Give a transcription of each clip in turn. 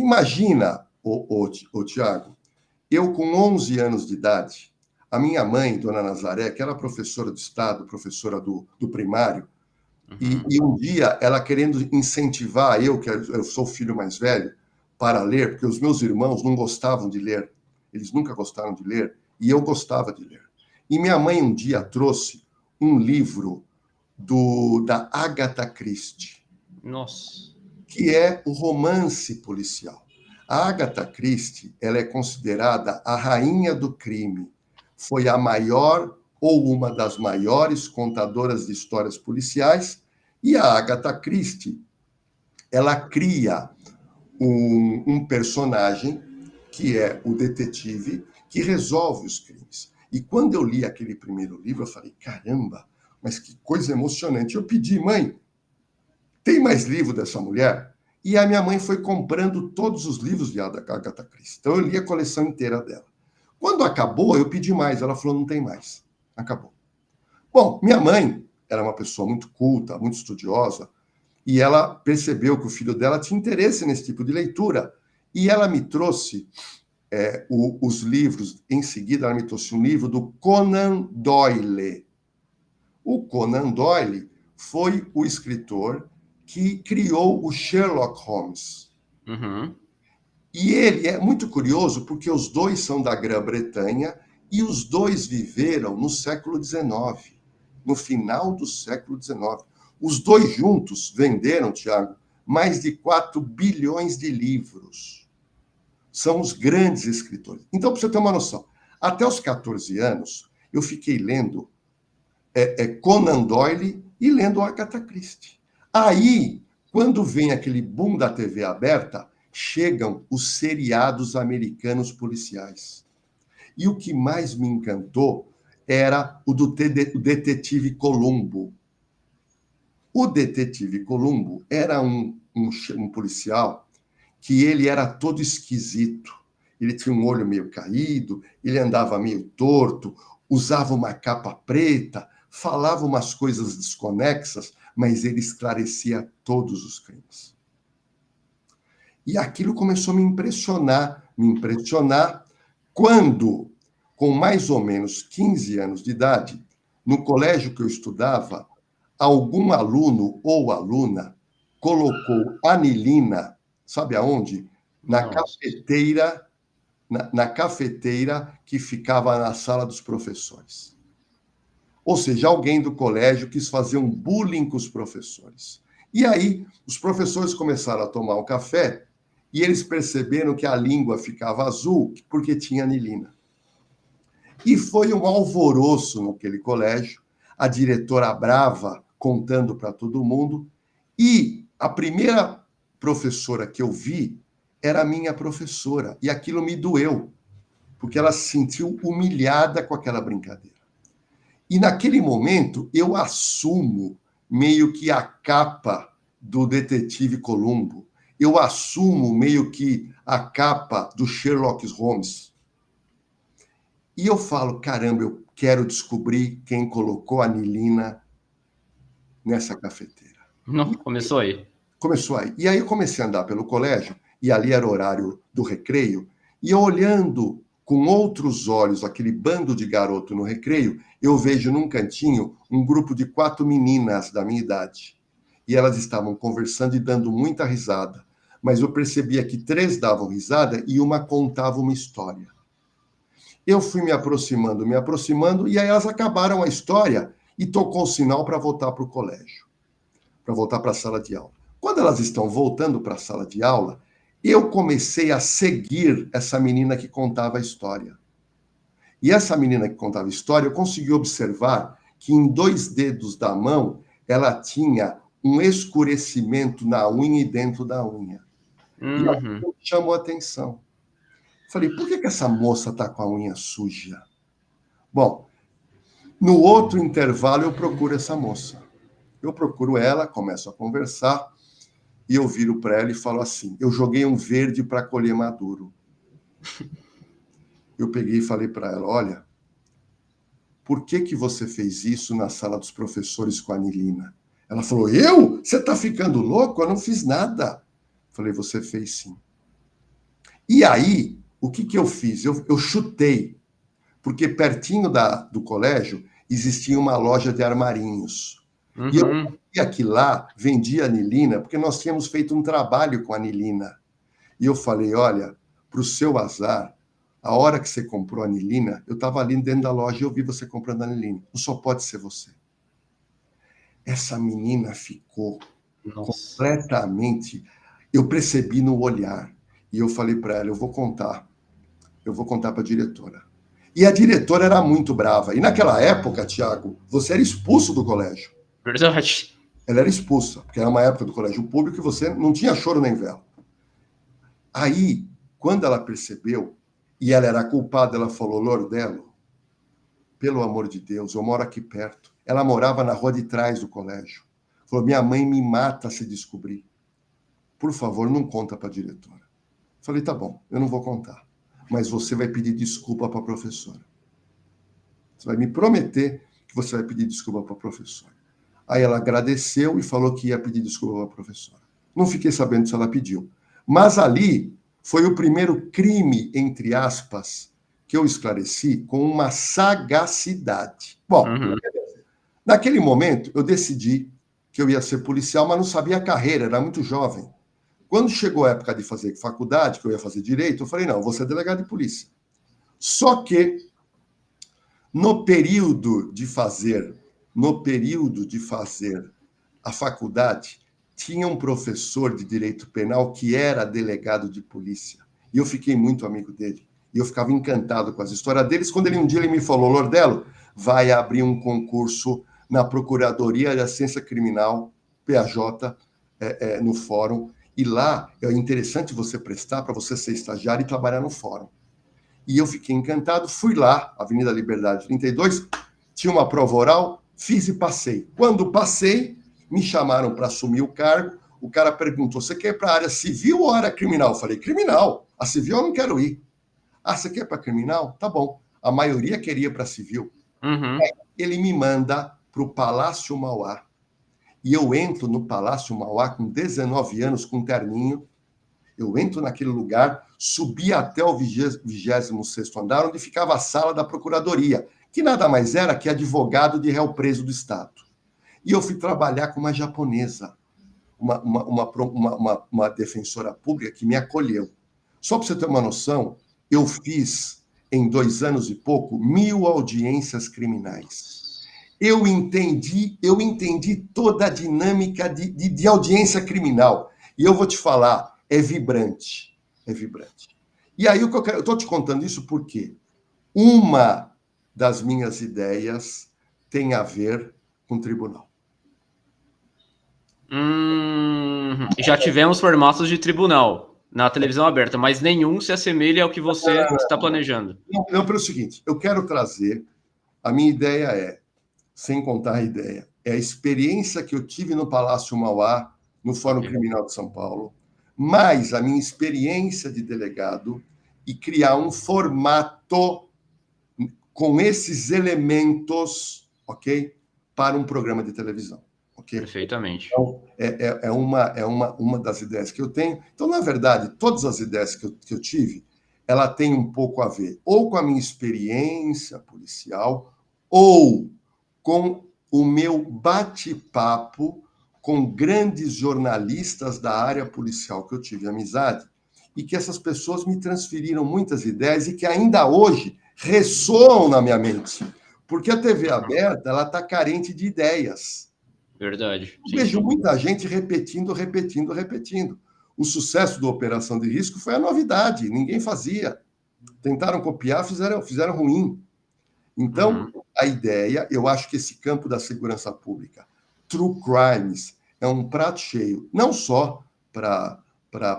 Imagina, ô Tiago, eu com 11 anos de idade, a minha mãe, dona Nazaré, que era professora do Estado, professora do primário, e um dia ela querendo incentivar eu, que eu sou o filho mais velho, para ler, porque os meus irmãos não gostavam de ler, eles nunca gostaram de ler, e eu gostava de ler. E minha mãe um dia trouxe um livro da Agatha Christie, Nossa. que é o romance policial. A Agatha Christie, ela é considerada a rainha do crime. Foi a maior ou uma das maiores contadoras de histórias policiais, e a Agatha Christie, ela cria um personagem que é o detetive que resolve os crimes. E quando eu li aquele primeiro livro, eu falei, caramba, mas que coisa emocionante. Eu pedi, mãe, tem mais livro dessa mulher? E a minha mãe foi comprando todos os livros de Agatha Christie. Então eu li a coleção inteira dela. Quando acabou, eu pedi mais. Ela falou, não tem mais. Acabou. Bom, minha mãe era uma pessoa muito culta, muito estudiosa, e ela percebeu que o filho dela tinha interesse nesse tipo de leitura. E ela me trouxe os livros, em seguida ela me trouxe um livro do Conan Doyle. O Conan Doyle foi o escritor que criou o Sherlock Holmes. Uhum. E ele é muito curioso porque os dois são da Grã-Bretanha e os dois viveram no século XIX, no final do século XIX. Os dois juntos venderam, Tiago, mais de 4 bilhões de livros. São os grandes escritores. Então, para você ter uma noção, até os 14 anos, eu fiquei lendo Conan Doyle e lendo Agatha Christie. Aí, quando vem aquele boom da TV aberta, chegam os seriados americanos policiais. E o que mais me encantou era o do Detetive Columbo. O Detetive Columbo era um policial que ele era todo esquisito. Ele tinha um olho meio caído, ele andava meio torto, usava uma capa preta, falava umas coisas desconexas, mas ele esclarecia todos os crimes. E aquilo começou a me impressionar, quando, com mais ou menos 15 anos de idade, no colégio que eu estudava, algum aluno ou aluna colocou anilina, sabe aonde? Na cafeteira, na cafeteira que ficava na sala dos professores. Ou seja, alguém do colégio quis fazer um bullying com os professores. E aí, os professores começaram a tomar um café e eles perceberam que a língua ficava azul porque tinha anilina. E foi um alvoroço naquele colégio, a diretora brava contando para todo mundo, e a primeira professora que eu vi era a minha professora, e aquilo me doeu, porque ela se sentiu humilhada com aquela brincadeira. E naquele momento eu assumo meio que a capa do Detetive Columbo, eu assumo meio que a capa do Sherlock Holmes. E eu falo, caramba, eu quero descobrir quem colocou a anilina nessa cafeteira. Não, começou aí. Começou aí. E aí eu comecei a andar pelo colégio, e ali era o horário do recreio, e eu olhando com outros olhos aquele bando de garoto no recreio, eu vejo num cantinho um grupo de 4 meninas da minha idade. E elas estavam conversando e dando muita risada. Mas eu percebia que 3 davam risada e uma contava uma história. Eu fui me aproximando, e aí elas acabaram a história e tocou o sinal para voltar para o colégio, para voltar para a sala de aula. Quando elas estão voltando para a sala de aula, eu comecei a seguir essa menina que contava a história. E essa menina que contava a história, eu consegui observar que em 2 dedos da mão ela tinha um escurecimento na unha e dentro da unha. E aquilo me chamou a atenção. Falei, por que essa moça está com a unha suja? Bom, no outro intervalo eu procuro essa moça. Eu procuro ela, começo a conversar, e eu viro para ela e falo assim, eu joguei um verde para colher maduro. Eu peguei e falei para ela, olha, por que você fez isso na sala dos professores com a anilina? Ela falou, eu? Você está ficando louco? Eu não fiz nada. Falei, você fez sim. E aí, o que eu fiz? Eu chutei, porque pertinho do colégio existia uma loja de armarinhos. E eu Uhum. sabia que lá vendia anilina, porque nós tínhamos feito um trabalho com anilina. E eu falei, olha, para o seu azar, a hora que você comprou anilina, eu estava ali dentro da loja e eu vi você comprando anilina. Não só pode ser você. Essa menina ficou Nossa. completamente... Eu percebi no olhar. E eu falei para ela, eu vou contar para a diretora. E a diretora era muito brava. E naquela época, Tiago, você era expulso do colégio. Verdade. Ela era expulsa, porque era uma época do colégio público e você não tinha choro nem vela. Aí, quando ela percebeu, e ela era culpada, ela falou, Lordelo, pelo amor de Deus, eu moro aqui perto. Ela morava na rua de trás do colégio. Falou, minha mãe me mata se descobrir. Por favor, não conta para a diretora. Falei, tá bom, eu não vou contar. Mas você vai pedir desculpa para a professora. Você vai me prometer que você vai pedir desculpa para a professora. Aí ela agradeceu e falou que ia pedir desculpa para a professora. Não fiquei sabendo se ela pediu. Mas ali foi o primeiro crime, entre aspas, que eu esclareci com uma sagacidade. Bom, Uhum. naquele momento eu decidi que eu ia ser policial, mas não sabia a carreira, era muito jovem. Quando chegou a época de fazer faculdade, que eu ia fazer direito, eu falei, não, eu vou ser delegado de polícia. Só que no período de fazer a faculdade, tinha um professor de direito penal que era delegado de polícia. E eu fiquei muito amigo dele. E eu ficava encantado com as histórias deles. Quando um dia ele me falou, Lordelo, vai abrir um concurso na Procuradoria da Ciência Criminal, PAJ, no fórum. E lá é interessante você prestar para você ser estagiário e trabalhar no fórum. E eu fiquei encantado, fui lá, Avenida Liberdade 32, tinha uma prova oral, fiz e passei. Quando passei, me chamaram para assumir o cargo, o cara perguntou, você quer ir para a área civil ou área criminal? Eu falei, criminal. A civil eu não quero ir. Ah, você quer para criminal? Tá bom. A maioria queria para civil. Uhum. Ele me manda para o Palácio Mauá. E eu entro no Palácio Mauá com 19 anos, com um terninho. Eu entro naquele lugar, subi até o 26º andar, onde ficava a sala da Procuradoria, que nada mais era que advogado de réu preso do Estado. E eu fui trabalhar com uma japonesa, uma defensora pública que me acolheu. Só para você ter uma noção, eu fiz, em 2 anos e pouco, 1.000 audiências criminais. Eu entendi toda a dinâmica de audiência criminal. E eu vou te falar, é vibrante. É vibrante. E aí, eu estou te contando isso porque uma das minhas ideias tem a ver com o tribunal. Já tivemos formatos de tribunal na televisão aberta, mas nenhum se assemelha ao que você está planejando. Não, pelo seguinte, eu quero trazer, a minha ideia é, sem contar a ideia, é a experiência que eu tive no Palácio Mauá, no Fórum Criminal de São Paulo, mais a minha experiência de delegado e criar um formato com esses elementos, ok? Para um programa de televisão, ok? Perfeitamente. Então, é uma das ideias que eu tenho. Então, na verdade, todas as ideias que eu tive, ela tem um pouco a ver ou com a minha experiência policial ou com o meu bate-papo com grandes jornalistas da área policial que eu tive amizade e que essas pessoas me transferiram muitas ideias e que ainda hoje ressoam na minha mente. Porque a TV aberta, ela está carente de ideias. Verdade. Eu vejo muita gente repetindo. O sucesso da Operação de Risco foi a novidade, ninguém fazia. Tentaram copiar, fizeram ruim. Então, a ideia, eu acho que esse campo da segurança pública, True Crimes, é um prato cheio, não só para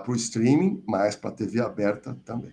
o streaming, mas para a TV aberta também.